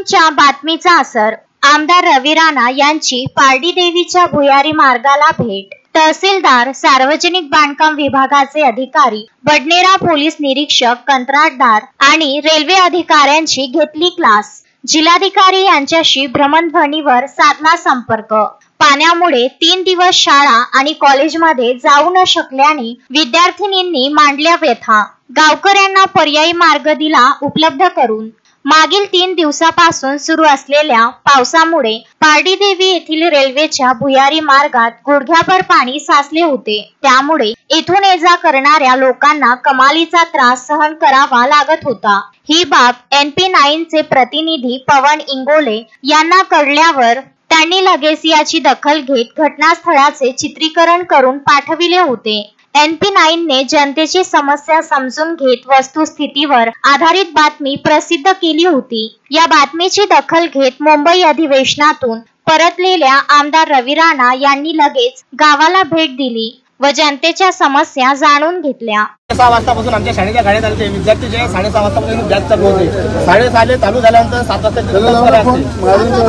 च्या बातमीचा असर. आमदार रवी राणा यांची पारडी देवीच्या भुयारी मार्गाला भेट. तहसीलदार, सार्वजनिक बांधकाम विभागाचे अधिकारी, बडनेरा पोलीस निरीक्षक, कंत्राटदार आणि रेल्वे अधिकाऱ्यांची घेतली क्लास. जिल्हाधिकारी यांच्याशी भ्रमणध्वनीवर साधला संपर्क. पाण्यामुळे 3 दिवस शाळा आणि कॉलेजमध्ये जाऊ न शकल्याने विद्यार्थिनींनी मांडल्या व्यथा. गावकऱ्यांना पर्यायी मार्ग दिला उपलब्ध करून. मागील 3 दिवसापासून सुरू असलेल्या पावसामुळे पारडी देवी येथील रेल्वेच्या भुयारी मार्गात गुडघ्याभर पाणी साचले होते. त्यामुळे येथून ये-जा करणाऱ्या लोकांना कमालीचा त्रास सहन करावा लागत होता. ही बाब NP9 चे प्रतिनिधी पवन इंगोले यांना कळल्यावर त्यांनी लगेच याची दखल घेत घटनास्थळाचे चित्रीकरण करून पाठविले होते. NP9 ने जनतेची समस्या समजून घेत वस्तुस्थितीवर आधारित बातमी प्रसिद्ध केली होती. या बातमीची दखल घेत मुंबई अधिवेशनातून परतलेल्या आमदार रवी राणा यांनी लगेच गावाला भेट दिली व जनतेच्या समस्या जाणून घेतल्या. 6 वाजतापासून आमच्या शाळेच्या गाड्या चालते. विद्यार्थी जे 6:30 वाजतापासून बॅच चालू होते. 6:30 चालू झाल्यानंतर 7 वाजता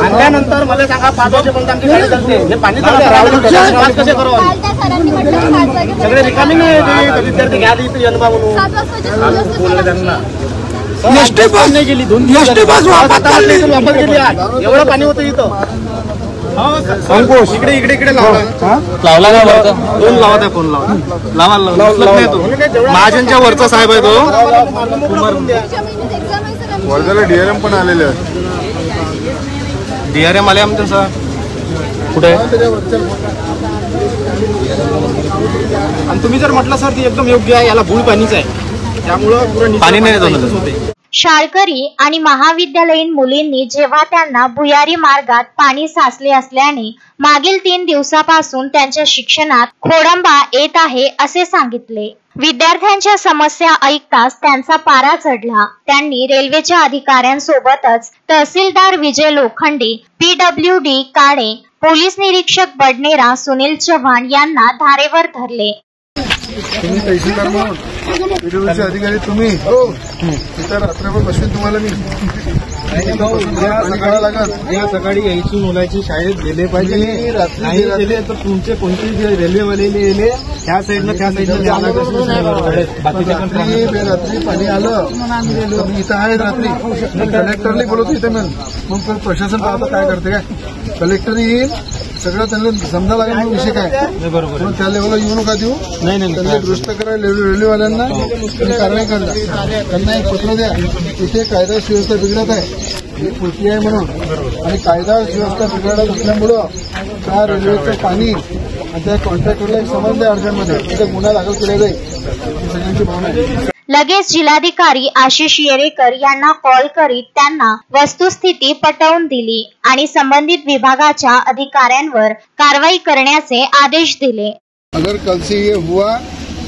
आणल्यानंतर मला सांगा 5 वाजेपर्यंत आमची गाडी चालते. हे पाणी कसे करावं? सगळे रिकामी नाही. विद्यार्थी घ्या इथे यलबा म्हणून नाही गेली. 2 दिवस वापर केली. एवढं पाणी होतं इथं. अंकुश इकडे लावला दोन लावत आहे. फोन लावा महाजनच्या वरचा साहेब आहे तो. वर्ध्याला DRM पण आलेले आहेत. DRM आले आमचं सर. कुठे आणि तुम्ही जर म्हटलं सर ती एकदम योग्य आहे. याला भूल पाणीच आहे. त्यामुळं पुढे पाणी नाही होते. शाळकरी आणि महाविद्यालयीन मुलींनी जेव्हा त्यांना भुयारी मार्गात पाणी साचले असल्याने मागील 3 दिवसापासून त्यांच्या शिक्षणात खोळंबा येत आहे असे सांगितले. विद्यार्थ्यांच्या समस्या ऐकताच त्यांचा पारा चढला. त्यांनी रेल्वेच्या अधिकाऱ्यांसोबतच तहसीलदार विजय लोखंडे, PWD काळे, पोलीस निरीक्षक बडनेरा सुनील चव्हाण यांना धारेवर धरले. तुम्ही तहसीलदार म्हणून PWDचे अधिकारी तुम्ही इतर रात्रभर बसवीन तुम्हाला मी सकाळी यायची मुलाची शाळेत गेले पाहिजे. नाही गेले तर तुमचे कोणते रेल्वेवाले गेले त्या साईडला रात्री पाणी आलं. इथं आहे रात्री कलेक्टरला बोलवतो. इथे मग प्रशासन पाहता काय करते काय. कलेक्टर येईल सगळं त्यांना समजा लागेल विषय काय. बरोबर त्या लेवलला येऊ नका देऊ. नाही त्यांना दुरुस्त करा. रेल्वेवाल्यांना कारवाई करा. त्यांना एक पत्र द्या. इथे कायदा सुव्यवस्था बिघडत आहे. ही कृती आहे म्हणून आणि कायदा सुव्यवस्था बिघडत असल्यामुळं त्या रेल्वेचं पाणी आणि त्या कॉन्ट्रॅक्टरला एक संबंध आहे. अर्जामध्ये तिथे गुन्हा दाखल केला जाईल. ही सगळ्यांची भावना आहे. लगेच जिल्हाधिकारी आशिष येरेकर यांना कॉल करीत त्यांना वस्तुस्थिती पटवून दिली आणि संबंधित विभागाच्या अधिकाऱ्यांवर कारवाई करण्याचे आदेश दिले. अगर कल से ये हुआ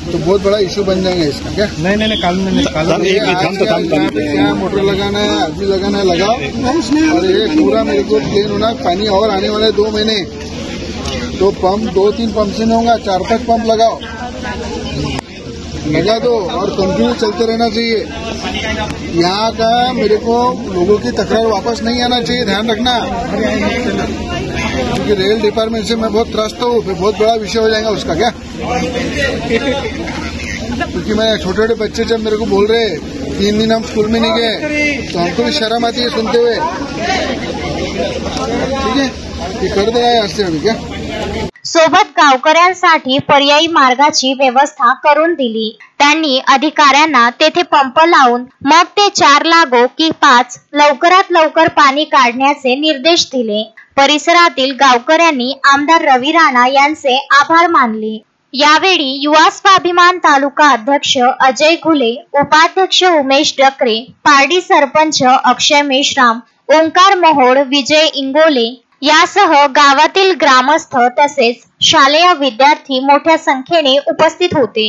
तो बहुत बड़ा इशू बन जाएगा इसका. क्या नहीं कानून मोटर लगाना है, आदमी लगाना है, लगाओ. और ये पूरा मेरे को क्लीन होना. पानी और आने वाले 2 महीने. तो पंप 2-3 पंप से नहीं होगा. 4-5 पंप लगाओ. लगा दो और कंटिन्यू चलते रहना चाहिए. यहाँ का मेरे को लोगों की तकरार वापस नहीं आना चाहिए. ध्यान रखना क्योंकि रेल डिपार्टमेंट से मैं बहुत त्रस्त हूँ. फिर बहुत बड़ा विषय हो जाएगा उसका. क्या क्योंकि मैं छोटे बच्चे जब मेरे को बोल रहे 3 दिन हम स्कूल में नहीं गए तो हमको भी शर्म आती है सुनते हुए. ठीक है ये कर दे आज से अभी. क्या सोबत गावकऱ्यांसाठी पर्यायी मार्गाची व्यवस्था करून दिली. त्यांनी अधिकाऱ्यांना तेथे पंप लावून मग ते 4 लागो की 5 लवकरात लवकर पाणी काढण्याचे निर्देश दिले. परिसरातील गावकऱ्यांनी आमदार रवी राणा यांचे आभार मानले. यावेळी युवा स्वाभिमान तालुका अध्यक्ष अजय घुले, उपाध्यक्ष उमेश डकरे, पारडी सरपंच अक्षय मेश्राम, ओंकार मोहोड, विजय इंगोले यासह गावातील ग्रामस्थ तसेच शालेय विद्यार्थी मोठ्या संख्येने उपस्थित होते.